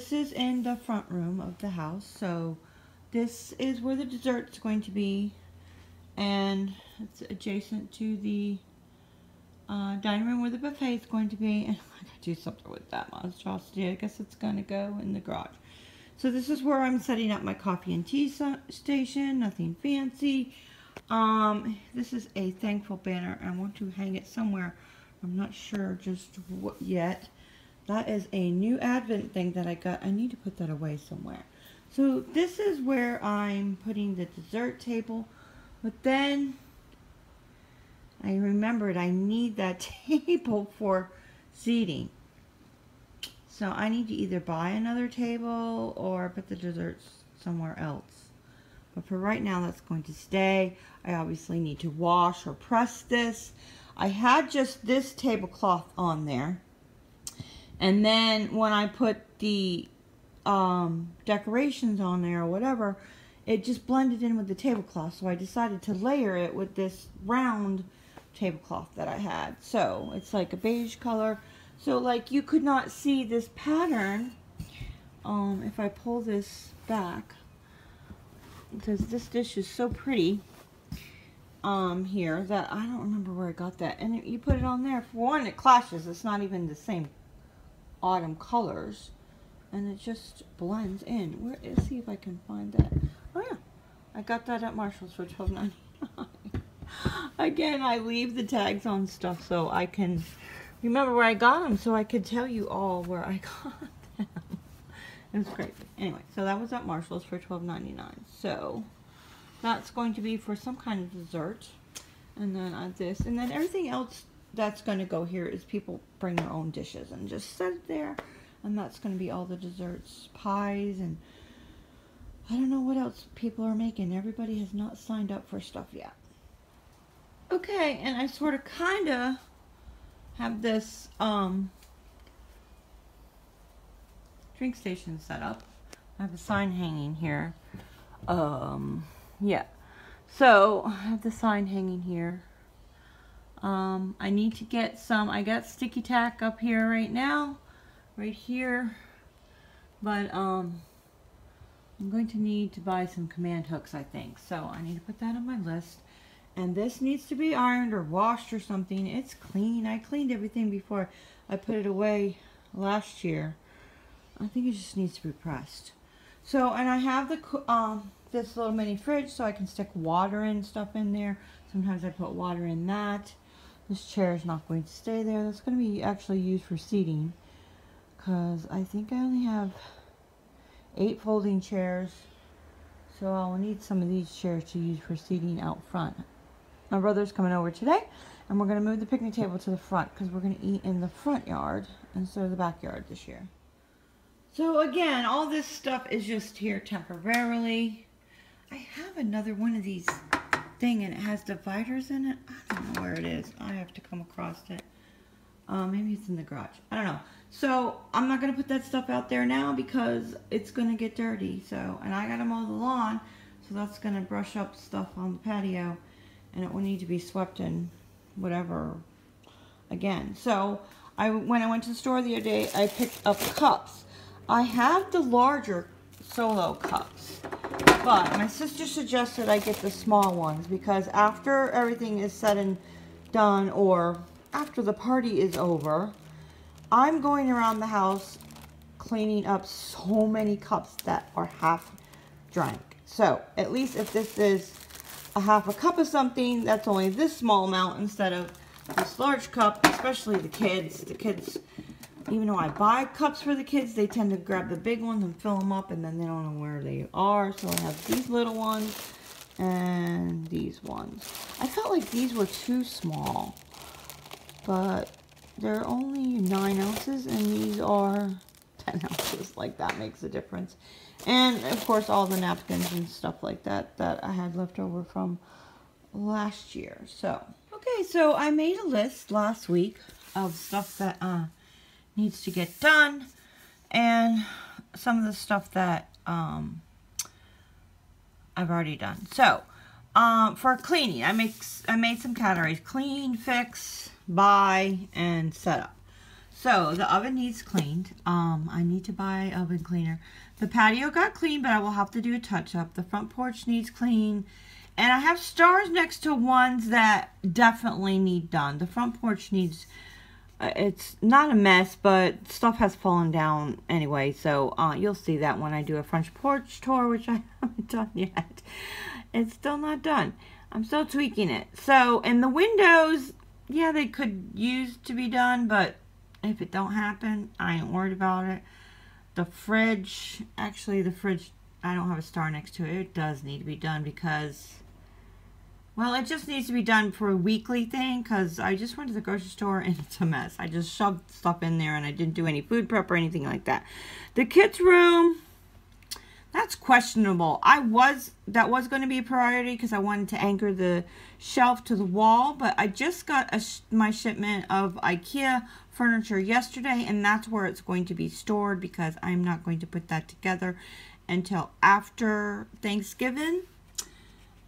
this is in the front room of the house. So this is where the dessert's going to be, and it's adjacent to the dining room where the buffet is going to be. And I gotta do something with that monstrosity. I guess it's gonna go in the garage. So this is where I'm setting up my coffee and tea station. Nothing fancy. This is a thankful banner. I want to hang it somewhere. I'm not sure just what yet. That is a new Advent thing that I got. I need to put that away somewhere. So this is where I'm putting the dessert table. But then I remembered I need that table for seating. So I need to either buy another table or put the desserts somewhere else. But for right now, that's going to stay. I obviously need to wash or press this. I had just this tablecloth on there. And then when I put the decorations on there or whatever, it just blended in with the tablecloth. So I decided to layer it with this round tablecloth that I had. So it's like a beige color. So like you could not see this pattern if I pull this back, because this dish is so pretty here that I don't remember where I got that. And you put it on there, for one, it clashes. It's not even the same autumn colors, and it just blends in. Let's see if I can find that. Oh yeah, I got that at Marshall's for $12.99. Again, I leave the tags on stuff so I can remember where I got them, so I could tell you all where I got them. It was great. Anyway, so that was at Marshall's for $12.99. So that's going to be for some kind of dessert. And then this, and then everything else that's going to go here is people bring their own dishes and just set it there. And that's going to be all the desserts, pies, and I don't know what else people are making. Everybody has not signed up for stuff yet. Okay, and I sort of kind of have this drink station set up. I have a sign hanging here. Yeah. So I have the sign hanging here. I need to get some. I got sticky tack up here right now, right here. But I'm going to need to buy some command hooks, I think. So I need to put that on my list. And this needs to be ironed or washed or something. It's clean. I cleaned everything before I put it away last year. I think it just needs to be pressed. So, and I have the this little mini fridge so I can stick water and stuff in there. Sometimes I put water in that. This chair is not going to stay there. That's going to be actually used for seating, because I think I only have 8 folding chairs. So I'll need some of these chairs to use for seating out front. My brother's coming over today, and we're going to move the picnic table to the front because we're going to eat in the front yard instead of the backyard this year. So again, all this stuff is just here temporarily. I have another one of these thing, and it has dividers in it. I don't know where it is. I have to come across it. Maybe it's in the garage. I don't know. So I'm not going to put that stuff out there now because it's going to get dirty. So, and I got to mow the lawn, so that's going to brush up stuff on the patio, and it will need to be swept and whatever again. So when I went to the store the other day, I picked up cups. I have the larger solo cups, but my sister suggested I get the small ones because after everything is said and done, or after the party is over, I'm going around the house cleaning up so many cups that are half drank. So at least if this is a half a cup of something, that's only this small amount instead of this large cup, especially the kids. The kids, even though I buy cups for the kids, they tend to grab the big ones and fill them up, and then they don't know where they are. So I have these little ones and these ones. I felt like these were too small, but they're only 9 ounces, and these are 10 ounces. Like, that makes a difference. And, of course, all the napkins and stuff like that that I had left over from last year. So, okay, so I made a list last week of stuff that needs to get done, and some of the stuff that I've already done. So, for cleaning, I made some categories: clean, fix, buy, and set up. So the oven needs cleaned. I need to buy oven cleaner. The patio got cleaned, but I will have to do a touch up. The front porch needs clean. And I have stars next to ones that definitely need done. The front porch needs, it's not a mess, but stuff has fallen down anyway. So you'll see that when I do a front porch tour, which I haven't done yet. It's still not done. I'm still tweaking it. So, and the windows, yeah, they could use to be done, but if it don't happen, I ain't worried about it. The fridge, actually the fridge, I don't have a star next to it. It does need to be done because, well, it just needs to be done for a weekly thing because I just went to the grocery store and it's a mess. I just shoved stuff in there and I didn't do any food prep or anything like that. The kids' room, that's questionable. That was going to be a priority because I wanted to anchor the shelf to the wall, but I just got my shipment of IKEA furniture yesterday, and that's where it's going to be stored because I'm not going to put that together until after Thanksgiving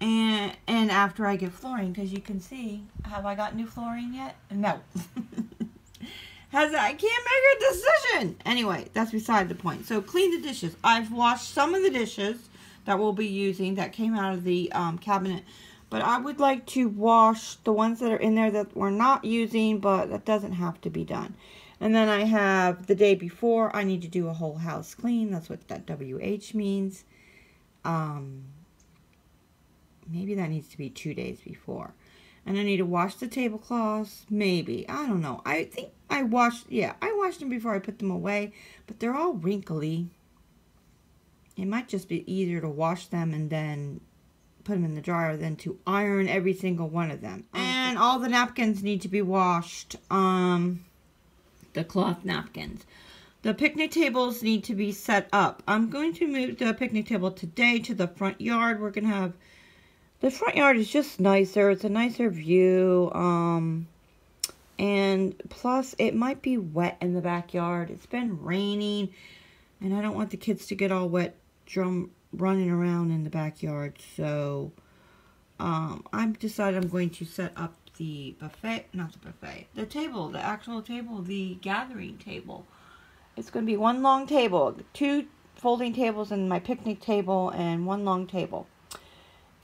and after I get flooring, because you can see, have I got new flooring yet? No. I can't make a decision. Anyway, that's beside the point. So clean the dishes. I've washed some of the dishes that we'll be using that came out of the cabinet. But I would like to wash the ones that are in there that we're not using, but that doesn't have to be done. And then I have the day before, I need to do a whole house clean. That's what that WH means. Maybe that needs to be 2 days before. And I need to wash the tablecloths. Maybe. I don't know. I think I washed them before I put them away. But they're all wrinkly. It might just be easier to wash them and then put them in the dryer than to iron every single one of them. And all the napkins need to be washed. The cloth napkins. The picnic tables need to be set up. I'm going to move the picnic table today to the front yard. We're going to have... The front yard is just nicer. It's a nicer view. And plus, it might be wet in the backyard. It's been raining. And I don't want the kids to get all wet running around in the backyard. So, I've decided I'm going to set up the buffet. Not the buffet. The table. The actual table. The gathering table. It's going to be one long table. 2 folding tables and my picnic table and one long table.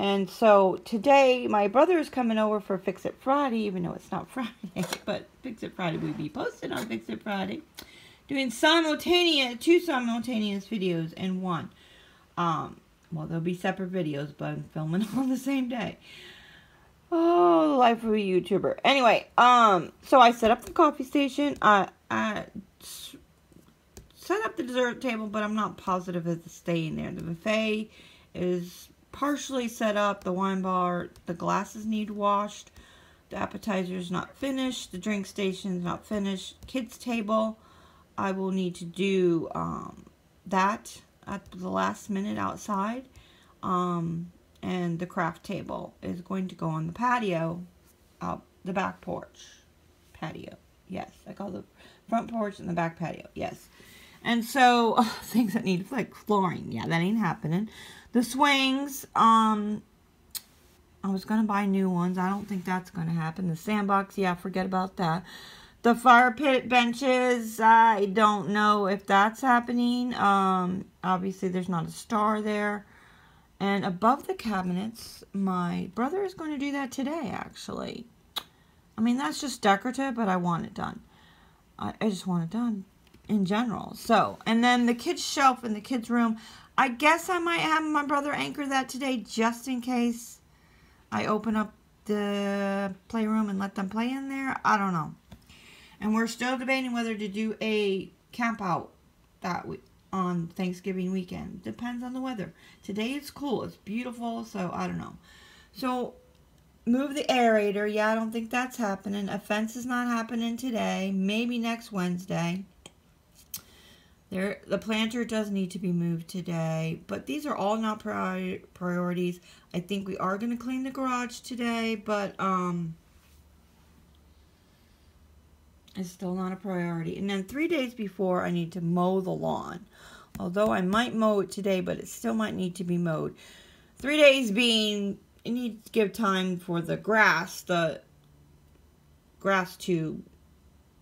And so today, my brother is coming over for Fix It Friday, even though it's not Friday, but Fix It Friday will be posted on Fix It Friday. Doing 2 simultaneous videos in one. Well, there'll be separate videos, but I'm filming on the same day. Oh, the life of a YouTuber. Anyway, so I set up the coffee station. I set up the dessert table, but I'm not positive it's staying there. The buffet is partially set up. The wine bar, the glasses need washed. The appetizer's not finished. The drink station's not finished. Kids table, I will need to do that at the last minute outside. And the craft table is going to go on the patio, out the back porch. Patio, yes. I call the front porch and the back patio, yes. And so, things that need like flooring, yeah, that ain't happening. The swings, I was going to buy new ones. I don't think that's going to happen. The sandbox, yeah, forget about that. The fire pit benches, I don't know if that's happening. Obviously, there's not a star there. And above the cabinets, my brother is going to do that today, actually. I mean, that's just decorative, but I want it done. I just want it done in general. So, and then the kids' shelf in the kids' room, I guess I might have my brother anchor that today just in case I open up the playroom and let them play in there. I don't know. And we're still debating whether to do a camp out on Thanksgiving weekend. Depends on the weather. Today it's cool. It's beautiful. So I don't know. So move the aerator. Yeah, I don't think that's happening. A fence is not happening today. Maybe next Wednesday. The planter does need to be moved today, but these are all not priorities. I think we are going to clean the garage today, but it's still not a priority. And then 3 days before, I need to mow the lawn. Although I might mow it today, but it still might need to be mowed. 3 days being, you need to give time for the grass to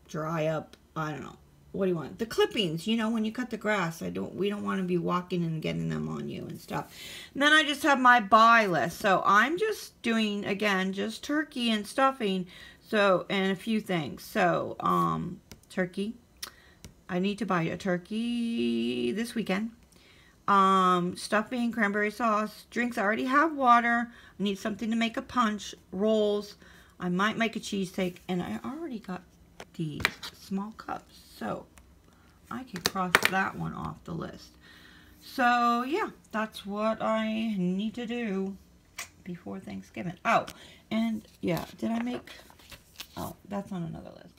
dry up I don't know. What do you want? The clippings, you know, when you cut the grass. We don't want to be walking and getting them on you and stuff. And then I just have my buy list. So I'm just doing, again, just turkey and stuffing. So, and a few things. So, turkey. I need to buy a turkey this weekend. Stuffing, cranberry sauce, drinks. I already have water. I need something to make a punch. Rolls. I might make a cheesesteak. And I already got the small cups. So, I can cross that one off the list. So, yeah, that's what I need to do before Thanksgiving. Oh, and, yeah, did I make... Oh, that's on another list.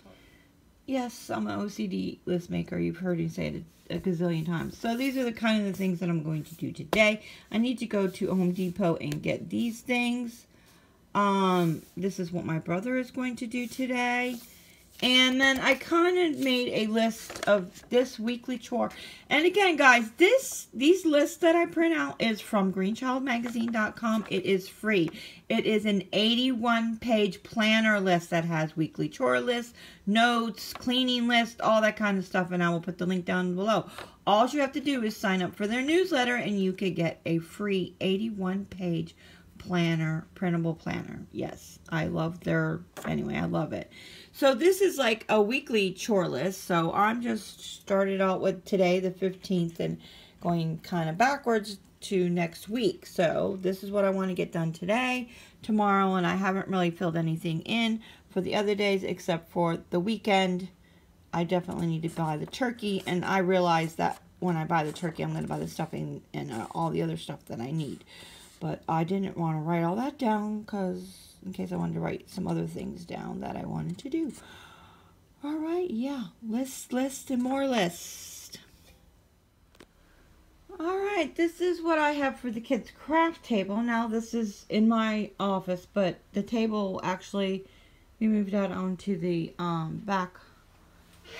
Yes, I'm an OCD list maker. You've heard me say it a gazillion times. So, these are the kind of the things that I'm going to do today. I need to go to Home Depot and get these things. This is what my brother is going to do today. And then I kind of made a list of this weekly chore. And again, guys, these lists that I print out is from greenchildmagazine.com. It is free. It is an 81-page planner list that has weekly chore lists, notes, cleaning list, all that kind of stuff. And I will put the link down below. All you have to do is sign up for their newsletter and you could get a free 81-page planner, printable planner. Yes, I love anyway, I love it. So this is like a weekly chore list. So I'm just started out with today, the 15th, and going kind of backwards to next week. So this is what I want to get done today, tomorrow, and I haven't really filled anything in for the other days except for the weekend. I definitely need to buy the turkey, and I realize that when I buy the turkey, I'm going to buy the stuffing and all the other stuff that I need. But I didn't want to write all that down because in case I wanted to write some other things down that I wanted to do. All right, yeah, list, and more list. All right, this is what I have for the kids' craft table. Now, this is in my office, but the table actually, we moved out onto the back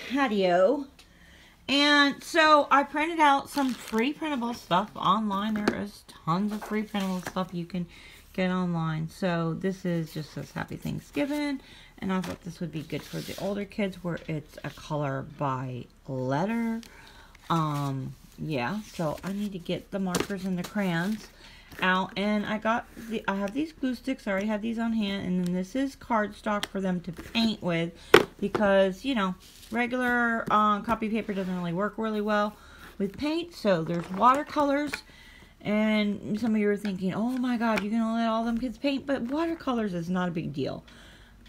patio. And so I printed out some free printable stuff online. There is tons of free printable stuff you can get online. So this is just says Happy Thanksgiving. And I thought this would be good for the older kids where it's a color by letter. Yeah, so I need to get the markers and the crayons out. And I have these glue sticks. I already have these on hand. And then this is cardstock for them to paint with. Because, you know, regular copy paper doesn't really work really well with paint. So there's watercolors. And some of you are thinking, oh my God, you're going to let all them kids paint. But watercolors is not a big deal.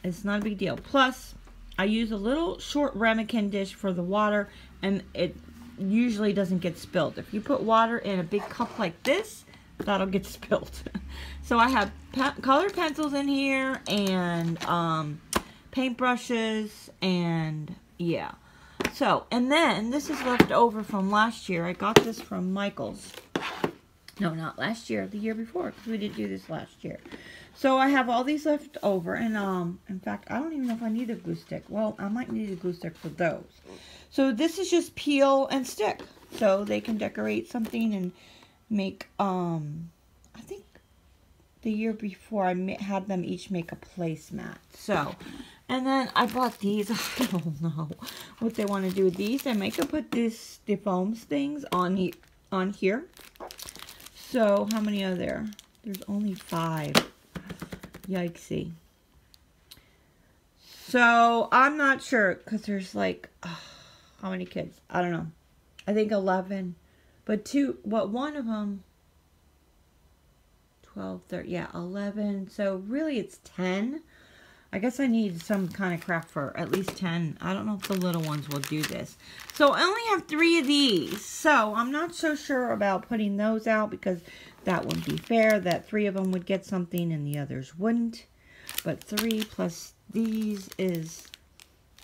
It's not a big deal. Plus, I use a little short ramekin dish for the water. And it usually doesn't get spilled. If you put water in a big cup like this, that'll get spilled. So I have colored pencils in here. And paintbrushes, and yeah. So, and then this is left over from last year. I got this from Michael's. No, not last year, the year before, because we didn't do this last year. So I have all these left over, and in fact, I don't even know if I need a glue stick. Well, I might need a glue stick for those. So this is just peel and stick. So they can decorate something and make, I think the year before I had them each make a placemat. So, and then I bought these. I don't know what they want to do with these. I might put the foams things on here. So, how many are there? There's only 5. Yikesy. So, I'm not sure because there's like, how many kids? I don't know. I think 11. But one of them, 12, 13, yeah, 11. So, really it's 10. I guess I need some kind of craft for at least 10. I don't know if the little ones will do this. So I only have 3 of these. So I'm not so sure about putting those out because that wouldn't be fair. That 3 of them would get something and the others wouldn't. But 3 plus these is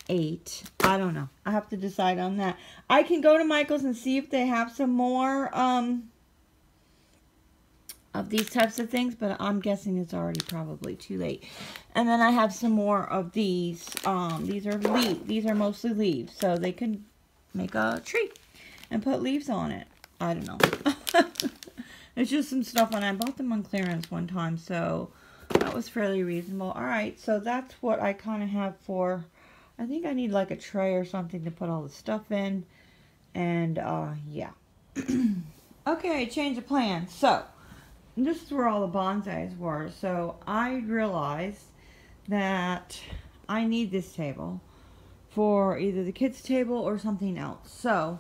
8. I don't know. I have to decide on that. I can go to Michael's and see if they have some more of these types of things, but I'm guessing it's already probably too late. And then I have some more of these. These are leaves. These are mostly leaves, so they can make a tree and put leaves on it. I don't know. It's just some stuff, and I bought them on clearance one time, so that was fairly reasonable. All right, so that's what I kind of have for I think I need like a tray or something to put all the stuff in. And yeah. Okay, change of plan. So this is where all the bonsais were. So I realized that I need this table for either the kids' table or something else. So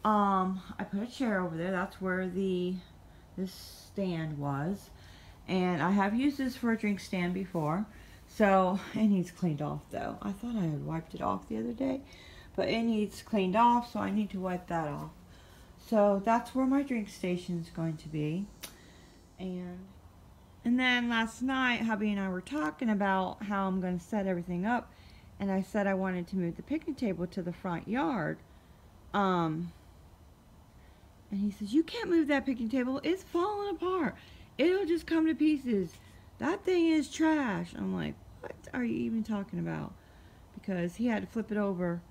I put a chair over there. That's where this stand was. And I have used this for a drink stand before. So it needs cleaned off though. I thought I had wiped it off the other day, but it needs cleaned off, so I need to wipe that off. So that's where my drink station is going to be. And then last night, hubby and I were talking about how I'm going to set everything up. And I said I wanted to move the picnic table to the front yard. And he says, you can't move that picnic table. It's falling apart. It'll just come to pieces. That thing is trash. I'm like, what are you even talking about? Because he had to flip it over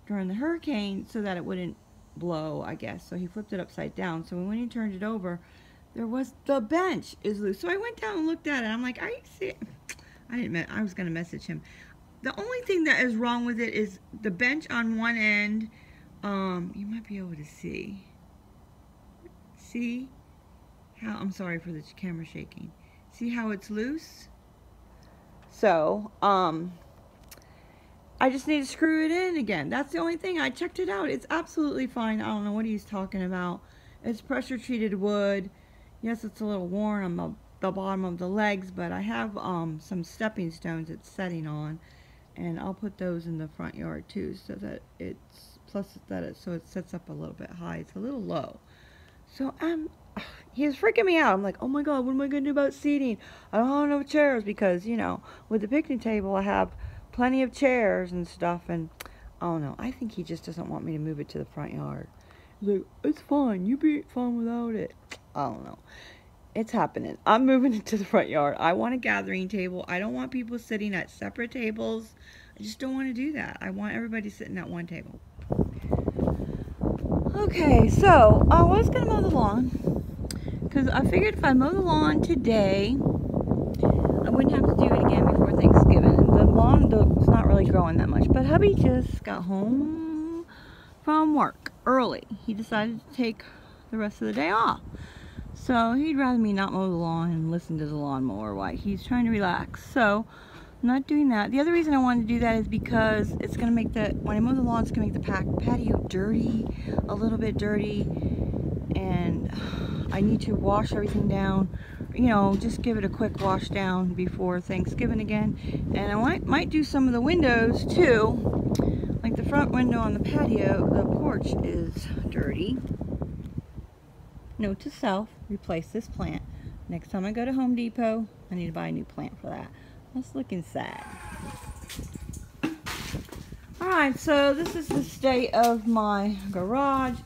during the hurricane so that it wouldn't blow, I guess. So he flipped it upside down. So when he turned it over, there was the bench is loose. So I went down and looked at it. I'm like, are you serious? I was going to message him. The only thing that is wrong with it is the bench on one end. You might be able to see. See how, I'm sorry for the camera shaking. See how it's loose? So, I just need to screw it in again. That's the only thing. I checked it out. It's absolutely fine. I don't know what he's talking about. It's pressure treated wood. Yes, it's a little worn on the bottom of the legs, but I have some stepping stones it's setting on, and I'll put those in the front yard too, so that it's so it sets up a little bit high. It's a little low. So he's freaking me out. I'm like, oh my god, what am I gonna do about seating? I don't have enough chairs, because you know, with the picnic table I have plenty of chairs and stuff, and I don't know. I think he just doesn't want me to move it to the front yard. He's like, it's fine. You be fine without it. I don't know. It's happening. I'm moving it to the front yard. I want a gathering table. I don't want people sitting at separate tables. I just don't want to do that. I want everybody sitting at one table. Okay, so I was going to mow the lawn, because I figured if I mow the lawn today, I wouldn't have to do it again before Thanksgiving. The lawn, it's not really growing that much, but hubby just got home from work early. He decided to take the rest of the day off. So he'd rather me not mow the lawn and listen to the lawnmower while he's trying to relax. So I'm not doing that. The other reason I wanted to do that is because it's going to make when I mow the lawn, it's going to make the patio dirty, a little bit dirty. And I need to wash everything down. You know, just give it a quick wash down before Thanksgiving again. And I might do some of the windows too. Like the front window on the patio, the porch is dirty. Note to self, replace this plant. Next time I go to Home Depot, I need to buy a new plant for that. That's looking sad. Alright, so this is the state of my garage.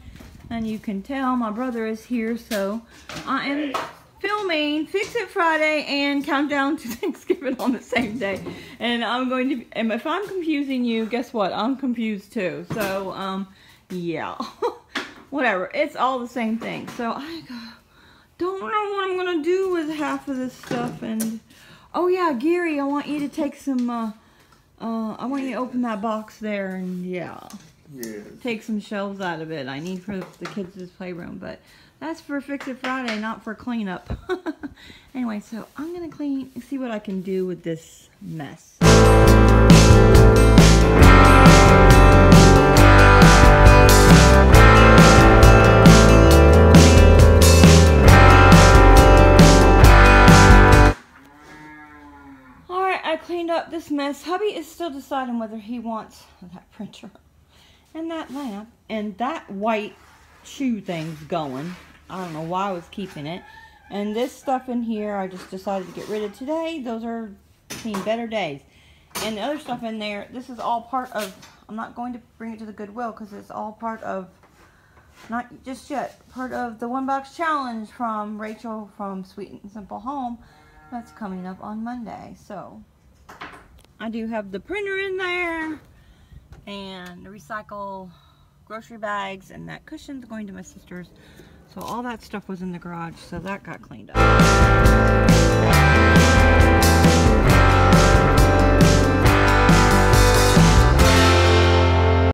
And you can tell my brother is here, so I am filming Fix It Friday and Countdown to Thanksgiving on the same day. And I'm going to, and if I'm confusing you, guess what? I'm confused too. So, yeah. Whatever. It's all the same thing. So, I don't know what I'm going to do with half of this stuff. And, oh yeah, Gary, I want you to take some, I want you to open that box there and, yeah. Yes. Take some shelves out of it. I need for the kids' playroom, but that's for Fix It Friday, not for cleanup. Anyway, so I'm gonna see what I can do with this mess. Alright, I cleaned up this mess. Hubby is still deciding whether he wants that printer and that lamp and that white shoe thing's going. I don't know why I was keeping it. And this stuff in here I just decided to get rid of today. Those are seen better days. And the other stuff in there, this is all part of, I'm not going to bring it to the Goodwill because it's all part of, not just yet, part of the 1-box challenge from Rachel from Sweet and Simple Home. That's coming up on Monday. So I do have the printer in there and the recycle grocery bags, and that cushion's going to my sister's. So all that stuff was in the garage, so that got cleaned up.